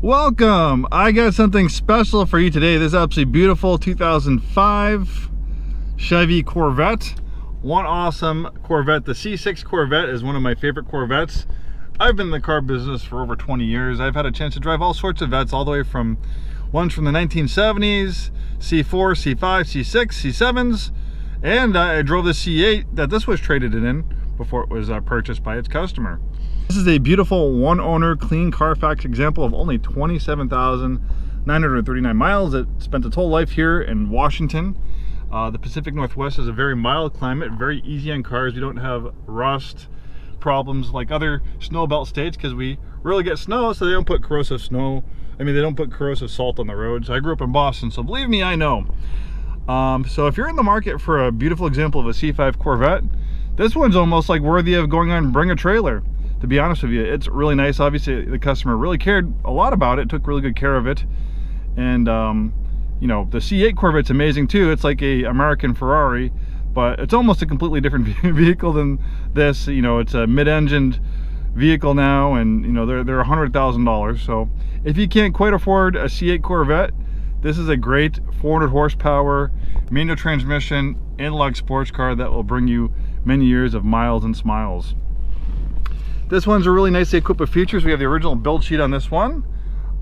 Welcome! I got something special for you today. This is absolutely beautiful 2005 Chevy Corvette. One awesome Corvette. The C6 Corvette is one of my favorite Corvettes. I've been in the car business for over 20 years. I've had a chance to drive all sorts of Vettes, all the way from ones from the 1970s, C4, C5, C6, C7s, and I drove the C8 that this was traded in before it was purchased by its customer. This is a beautiful one-owner, clean Carfax example of only 27,939 miles. It spent its whole life here in Washington. The Pacific Northwest is a very mild climate, very easy on cars. We don't have rust problems like other snow belt states because we rarely get snow, so they don't put corrosive snow. I mean, they don't put corrosive salt on the roads. I grew up in Boston, so believe me, I know. So if you're in the market for a beautiful example of a C5 Corvette, this one's almost like worthy of going on and bring a trailer. To be honest with you, it's really nice. Obviously, the customer really cared a lot about it, took really good care of it. And, you know, the C8 Corvette's amazing too. It's like a American Ferrari, but it's almost a completely different vehicle than this. You know, it's a mid-engined vehicle now, and, you know, they're $100,000. So if you can't quite afford a C8 Corvette, this is a great 400 horsepower, manual transmission, analog sports car that will bring you many years of miles and smiles. This one's a really nicely equipped with features. We have the original build sheet on this one.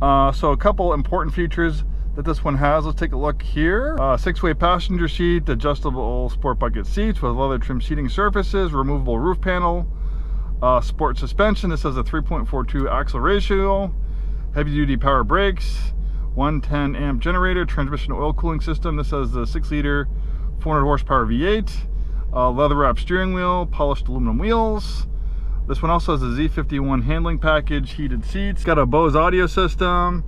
So a couple important features that this one has. Let's take a look here. 6-way passenger seat, adjustable sport bucket seats with leather trim seating surfaces, removable roof panel, sport suspension. This has a 3.42 axle ratio, heavy duty power brakes, 110 amp generator, transmission oil cooling system. This has the 6-liter 400 horsepower V8, leather wrapped steering wheel, polished aluminum wheels. This one also has a Z51 handling package, heated seats, got a Bose audio system,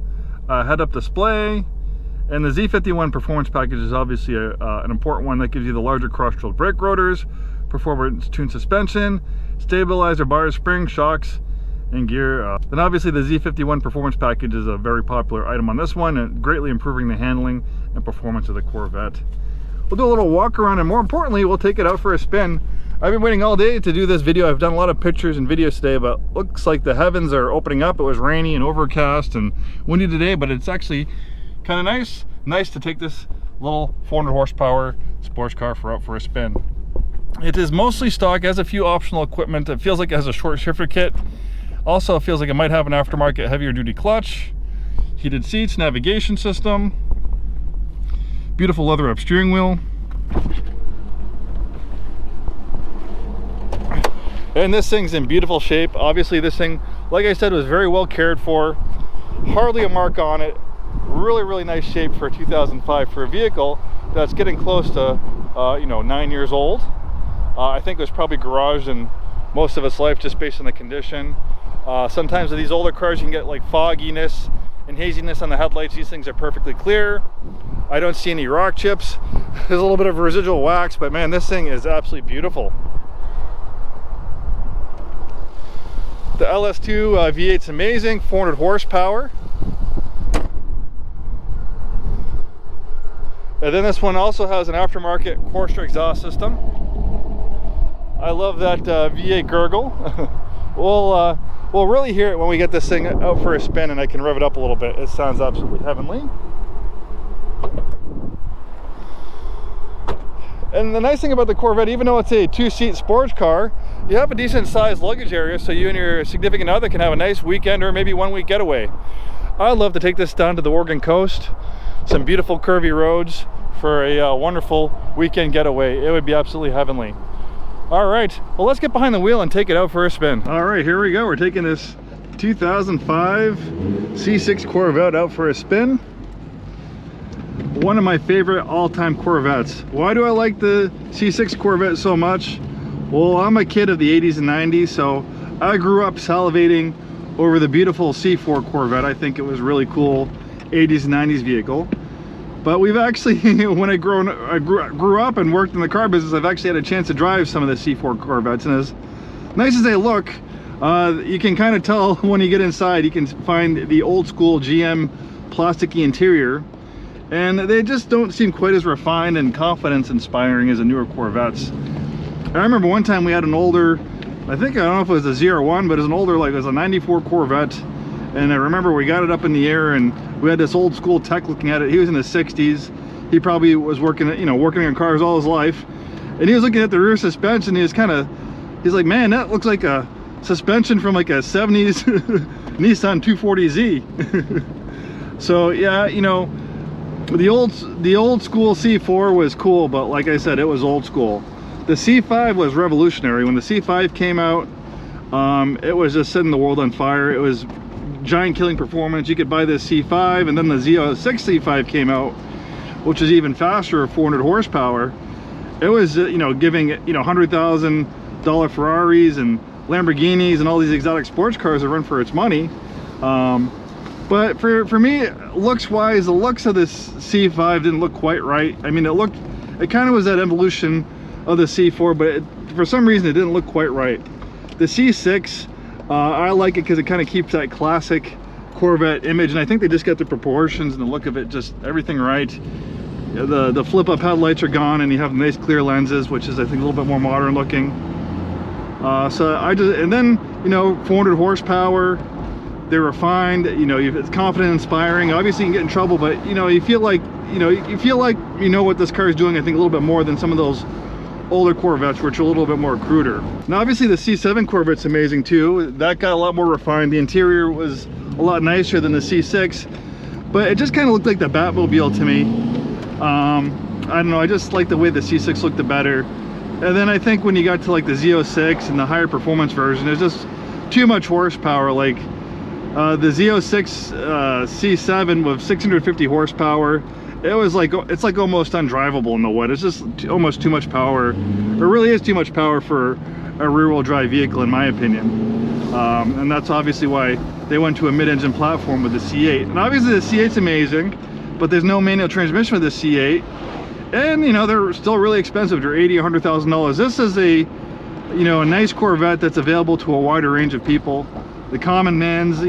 head-up display, and the Z51 performance package is obviously an important one that gives you the larger cross-drilled brake rotors, performance-tuned suspension, stabilizer bar spring, shocks, and gear. Then obviously the Z51 performance package is a very popular item on this one, and greatly improving the handling and performance of the Corvette. We'll do a little walk around, and more importantly, we'll take it out for a spin. I've been waiting all day to do this video. I've done a lot of pictures and videos today, but looks like the heavens are opening up. It was rainy and overcast and windy today, but it's actually kind of nice to take this little 400 horsepower sports car out for a spin. It is mostly stock, has a few optional equipment. It feels like it has a short shifter kit. Also, it feels like it might have an aftermarket heavier duty clutch, heated seats, navigation system, beautiful leather wrapped steering wheel. And this thing's in beautiful shape. Obviously this thing, like I said, was very well cared for. Hardly a mark on it. Really nice shape for a 2005 for a vehicle that's getting close to, you know, 9 years old. I think it was probably garaged in most of its life just based on the condition. Sometimes with these older cars you can get like fogginess and haziness on the headlights. These things are perfectly clear. I don't see any rock chips. There's a little bit of residual wax, but man, this thing is absolutely beautiful. The LS2 V8's amazing, 400 horsepower. And then this one also has an aftermarket Corsair exhaust system. I love that V8 gurgle. We'll really hear it when we get this thing out for a spin and I can rev it up a little bit. It sounds absolutely heavenly. And the nice thing about the Corvette, even though it's a 2-seat sports car, you have a decent sized luggage area so you and your significant other can have a nice weekend or maybe 1 week getaway. I'd love to take this down to the Oregon coast, some beautiful curvy roads for a wonderful weekend getaway. It would be absolutely heavenly. All right, well, let's get behind the wheel and take it out for a spin. All right, here we go. We're taking this 2005 C6 Corvette out for a spin. One of my favorite all-time Corvettes. Why do I like the C6 Corvette so much? Well, I'm a kid of the 80s and 90s, so I grew up salivating over the beautiful C4 Corvette. I think it was really cool 80s and 90s vehicle. But we've actually, when I grew up and worked in the car business, I've actually had a chance to drive some of the C4 Corvettes, and as nice as they look, you can kind of tell when you get inside. You can find the old school GM plasticky interior, and they just don't seem quite as refined and confidence inspiring as the newer Corvettes. I remember one time we had an older, I don't know if it was a ZR1, but it was an older, like it was a 94 Corvette, And I remember we got it up in the air, and we had this old school tech looking at it. He was in his 60s. He probably was working, working on cars all his life. And he was looking at the rear suspension. He's like, man, that looks like a suspension from like a 70s Nissan 240Z. So yeah, the old school C4 was cool, but like I said, it was old school. The C5 was revolutionary. When the C5 came out, it was just setting the world on fire. It was giant killing performance. You could buy this C5, and then the Z06 C5 came out, which is even faster at 400 horsepower. It was giving $100,000 Ferraris and Lamborghinis and all these exotic sports cars that run for its money. But for me, looks wise, the looks of this C5 didn't look quite right. I mean, it kind of was that evolution of the C4, but for some reason it didn't look quite right. The C6, I like it because it kind of keeps that classic Corvette image, and I think they just got the proportions and the look of it, just everything right. The flip-up headlights are gone, and you have nice clear lenses, which is, I think, a little bit more modern looking. And then 400 horsepower. They're refined. It's confident, inspiring. Obviously, you can get in trouble, but you feel like what this car is doing. I think a little bit more than some of those older Corvettes, which are a little bit more cruder. Now, obviously, the C7 Corvette's amazing too. That got a lot more refined. The interior was a lot nicer than the C6, but it just kind of looked like the Batmobile to me. I don't know. I just like the way the C6 looked the better. And then I think when you got to like the Z06 and the higher performance version, there's just too much horsepower. Like the Z06 C7 with 650 horsepower, it's like almost undrivable in the wet. It's just almost too much power. It really is too much power for a rear-wheel drive vehicle, in my opinion. And that's obviously why they went to a mid-engine platform with the C8. And obviously the C8's amazing, but there's no manual transmission with the C8. And they're still really expensive. They're $80,000 or $100,000. This is a nice Corvette that's available to a wider range of people. The common man's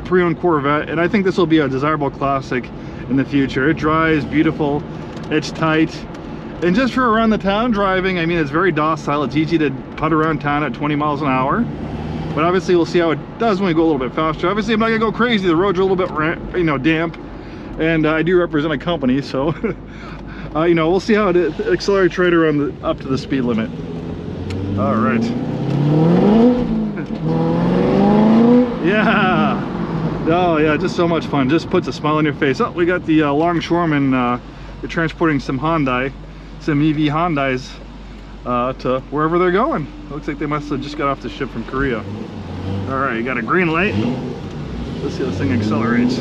pre-owned Corvette, and I think this will be a desirable classic in the future. It drives beautiful, it's tight, and just for around the town driving, I mean, it's very docile. It's easy to putt around town at 20 miles an hour. But obviously we'll see how it does when we go a little bit faster. Obviously I'm not gonna go crazy. The roads are a little bit damp, and I do represent a company, so we'll see how it accelerates right around up to the speed limit. All right. Yeah. Oh yeah, just so much fun. Just puts a smile on your face. Oh, we got the longshoremen. They're transporting some EV Hyundais to wherever they're going. Looks like they must have just got off the ship from Korea. All right, you got a green light. Let's see how this thing accelerates.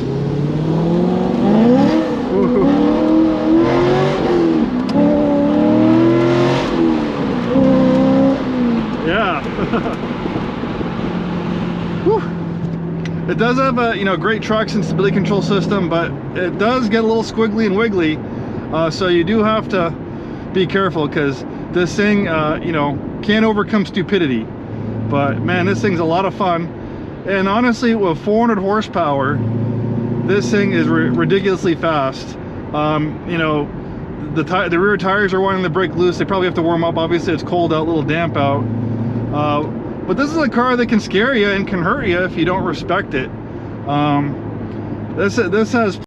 Yeah. It does have a great traction stability control system, but it does get a little squiggly and wiggly, so you do have to be careful, because this thing can't overcome stupidity. But man, this thing's a lot of fun, and honestly, with 400 horsepower, this thing is ridiculously fast. The rear tires are wanting to break loose. They probably have to warm up. Obviously it's cold out, a little damp out. But this is a car that can scare you and can hurt you if you don't respect it. This has